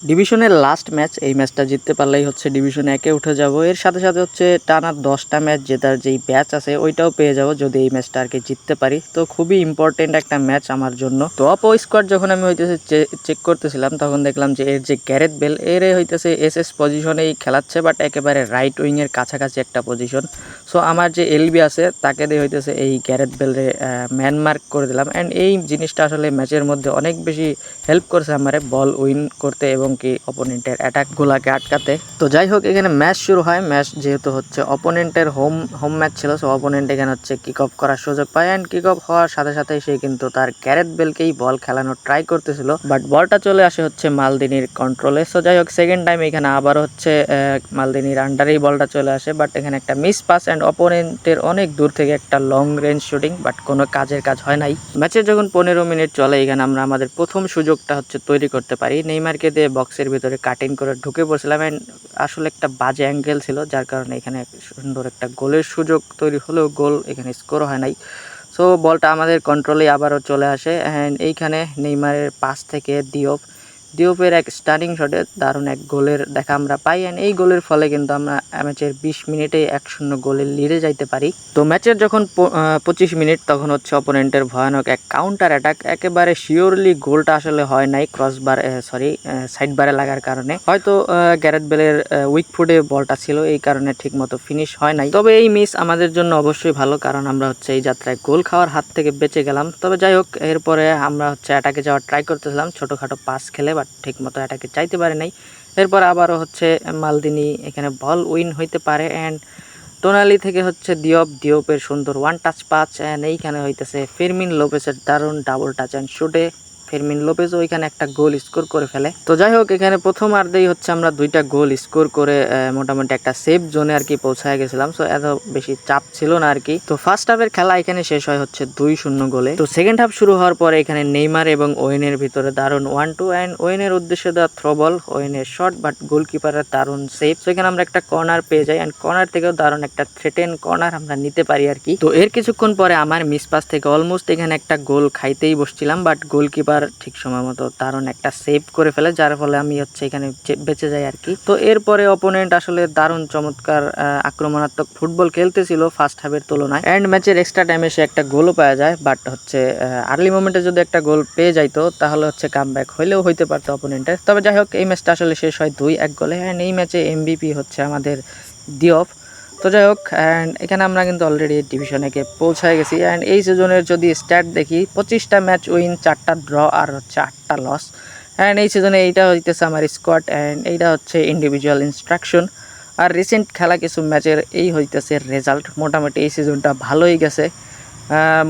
ডিভিশনের last match, এই ম্যাচটা জিততে পারলেই হচ্ছে ডিভিশন 1-এ উঠে যাব। এর সাথে সাথে হচ্ছে টানা 10টা ম্যাচ জেতার যেই ব্যাচ আছে ওইটাও পেয়ে যাব যদি এই ম্যাচটা আর কি জিততে পারি। তো খুবই ইম্পর্টেন্ট একটা ম্যাচ আমার জন্য। তো স্কোয়াড যখন আমি হইতেছে চেক করতেছিলাম তখন দেখলাম যে এর যে গ্যারেথ বেল এর হইতেছে এসএস পজিশনেই খেলাচ্ছে, বাট একেবারে রাইট উইংয়ের কাছাকাছি একটা পজিশন। সো আমার যে এলবি আছে তাকে দিয়ে হইতেছে এই গ্যারেথ বেলরে ম্যান মার্ক করে দিলাম। অ্যান্ড এই জিনিসটা আসলে ম্যাচের মধ্যে অনেক বেশি হেল্প করছে আমারে বল উইন করতে এবং কি অপোনেন্টের অ্যাটাকগুলোকে আটকাতে। তো যাই হোক, এখানে ম্যাচ শুরু হয়। ম্যাচ যেহেতু হচ্ছে অপোনেন্টের হোম ম্যাচ ছিল, সো অপোনেন্ট এখানে হচ্ছে কিক অফ করার সুযোগ পায়। অ্যান্ড কিক অফ হওয়ার সাথে সাথে সে কিন্তু তার গ্যারেথ বেলকেই বল খেলানোর ট্রাই করতেছিল, বাট বলটা চলে আসে হচ্ছে মালদিনির কন্ট্রোলে। সো যাই হোক, সেকেন্ড টাইম এখানে আবার হচ্ছে মালদিনির আন্ডারেই বলটা চলে আসে, বাট এখানে একটা মিস পাস অ্যান্ড অপোনেন্টের অনেক দূর থেকে একটা লং রেঞ্জ শুটিং, বাট কোনো কাজের কাজ হয় নাই। ম্যাচের যখন 15 মিনিট চলে এখানে আমরা আমাদের প্রথম সুযোগটা হচ্ছে তৈরি করতে পারি। নেইমারকে দিয়ে বক্সের ভিতরে কাটিং করে ঢুকে পড়ছিলাম, অ্যান্ড আসলে একটা বাজে অ্যাঙ্গেল ছিল যার কারণে এখানে সুন্দর একটা গোলের সুযোগ তৈরি হলেও গোল এখানে স্কোর হয় নাই। সো বলটা আমাদের কন্ট্রোলে আবারও চলে আসে, অ্যান্ড এইখানে নেইমারের পাস থেকে দিওপের এক স্টানিং শটে দারুণ এক গোলের দেখা আমরা পাই। অ্যান্ড এই গোলের ফলে কিন্তু আমরা ম্যাচের 20 মিনিটে 1-0 গোলে লিডে যাইতে পারি। তো ম্যাচের যখন 25 মিনিট তখন হচ্ছে অপোনেন্টের ভয়ানক এক কাউন্টার অ্যাটাক। একেবারে শিওরলি গোলটা আসলে হয় নাই, ক্রসবার সাইড বারে লাগার কারণে। হয়তো গ্যারেথ বেলের উইক ফুটে বলটা ছিল, এই কারণে ঠিক মতো ফিনিশ হয় নাই। তবে এই মিস আমাদের জন্য অবশ্যই ভালো, কারণ আমরা হচ্ছে এই যাত্রায় গোল খাওয়ার হাত থেকে বেঁচে গেলাম। তবে যাই হোক, এরপরে আমরা হচ্ছে অ্যাটাকে যাওয়ার ট্রাই করতেছিলাম ছোটোখাটো পাস খেলে, বাট ঠিক মতো অ্যাটাকে চাইতে পারে নাই। এরপর আবারও হচ্ছে মালদিনি এখানে বল উইন হইতে পারে, অ্যান্ড টোনালি থেকে হচ্ছে দিওপের সুন্দর ওয়ান টাচ পাস, অ্যান্ড এইখানে হইতেছে ফেরমিন লোপেসের দারুণ ডাবল টাচ অ্যান্ড শুটে ফেরমিন লোপেজও ওইখানে একটা গোল স্কোর করে ফেলে। তো যাই হোক, এখানে প্রথম আর্ধেই হচ্ছে আমরা 2টা গোল স্কোর করে মোটামুটি একটা সেফ জোনে আর কি পৌঁছায় গেছিলাম। সো এত বেশি চাপ ছিল না আর কি। তো ফার্স্ট হাফের খেলা এখানে শেষ হয় হচ্ছে 2-0 গোলে। তো সেকেন্ড হাফ শুরু হওয়ার পরে এখানে নেইমার এবং ওয়েনের ভিতরে দারুণ 1-2, অ্যান্ড ওয়েনের উদ্দেশ্যে দেওয়া থ্রো বল, ওয়েনের শট, বাট গোলকিপারের দারুণ সেভ। তো এখানে আমরা একটা কর্নার পেয়ে যাই, অ্যান্ড কর্নার থেকেও দারুণ একটা থ্রেটেন কর্নার আমরা নিতে পারি আর কি। তো এর কিছুক্ষণ পরে আমার মিস পাস থেকে অলমোস্ট এখানে একটা গোল খাইতেই বসছিলাম, বাট গোলকিপার ঠিক সময় মতো দারুণ একটা সেভ করে ফেলে, যার ফলে আমি হচ্ছে এখানে বেঁচে যাই আর কি। তো এরপরে অপোনেন্ট আসলে দারুণ চমৎকার আক্রমণাত্মক ফুটবল খেলতেছিল ফার্স্ট হাফের তুলনায়, অ্যান্ড ম্যাচের এক্সট্রা টাইমে সে একটা গোলও পাওয়া যায়, বাট হচ্ছে আর্লি মোমেন্টে যদি একটা গোল পেয়ে যাইতো তাহলে হচ্ছে কামব্যাক হইলেও হইতে পারতো অপোনেন্টের। তবে যাই হোক, এই ম্যাচটা আসলে শেষ হয় 2-1 গোলে, অ্যান্ড এই ম্যাচে এমভিপি হচ্ছে আমাদের দিওপ। তো যাই হোক, অ্যান্ড এখানে আমরা কিন্তু অলরেডি ডিভিশন 1-এ পৌঁছায় গেছি। অ্যান্ড এই সিজনের যদি স্ট্যাট দেখি, 25টা ম্যাচ উইন, 4টা ড্র আর হচ্ছে 8টা লস। অ্যান্ড এই সিজনে এইটা হইতেছে আমার স্কোয়াড, অ্যান্ড এইটা হচ্ছে ইন্ডিভিজুয়াল ইনস্ট্রাকশন। আর রিসেন্ট খেলা কিছু ম্যাচের এই হইতেছে রেজাল্ট। মোটামুটি এই সিজনটা ভালোই গেছে,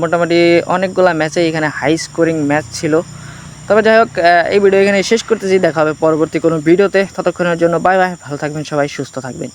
মোটামুটি অনেকগুলা ম্যাচে এখানে হাই স্কোরিং ম্যাচ ছিল। তবে যাই হোক, এই ভিডিও এখানে শেষ করতেছি। দেখা হবে পরবর্তী কোনো ভিডিওতে। ততক্ষণের জন্য বাই বাই, ভালো থাকবেন সবাই, সুস্থ থাকবেন।